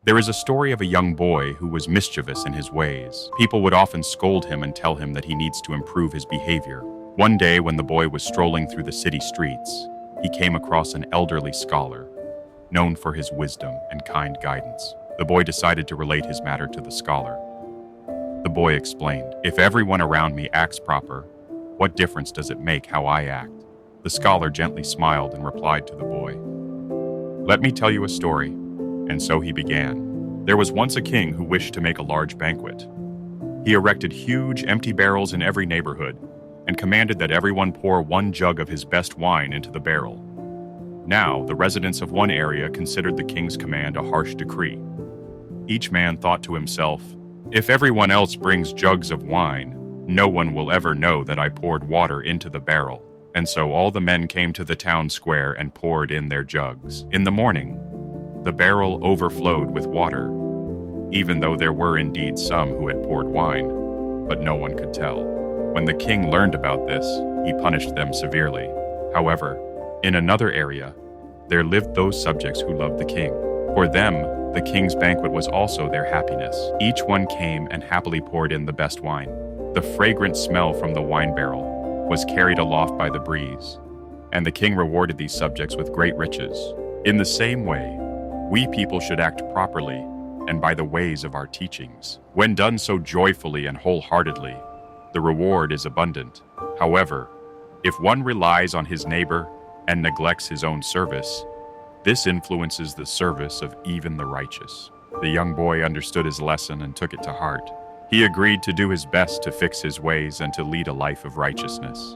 There is a story of a young boy who was mischievous in his ways. People would often scold him and tell him that he needs to improve his behavior. One day, when the boy was strolling through the city streets, he came across an elderly scholar, known for his wisdom and kind guidance. The boy decided to relate his matter to the scholar. The boy explained, "If everyone around me acts proper, what difference does it make how I act?" The scholar gently smiled and replied to the boy, "Let me tell you a story." And so he began. There was once a king who wished to make a large banquet. He erected huge empty barrels in every neighborhood and commanded that everyone pour 1 jug of his best wine into the barrel. Now, the residents of one area considered the king's command a harsh decree. Each man thought to himself, "If everyone else brings jugs of wine, no one will ever know that I poured water into the barrel." And so all the men came to the town square and poured in their jugs. In the morning, the barrel overflowed with water, even though there were indeed some who had poured wine, but no one could tell. When the king learned about this, he punished them severely. However, in another area, there lived those subjects who loved the king. For them, the king's banquet was also their happiness. Each one came and happily poured in the best wine. The fragrant smell from the wine barrel was carried aloft by the breeze, and the king rewarded these subjects with great riches. In the same way, we people should act properly and by the ways of our teachings. When done so joyfully and wholeheartedly, the reward is abundant. However, if one relies on his neighbor and neglects his own service, this influences the service of even the righteous. The young boy understood his lesson and took it to heart. He agreed to do his best to fix his ways and to lead a life of righteousness.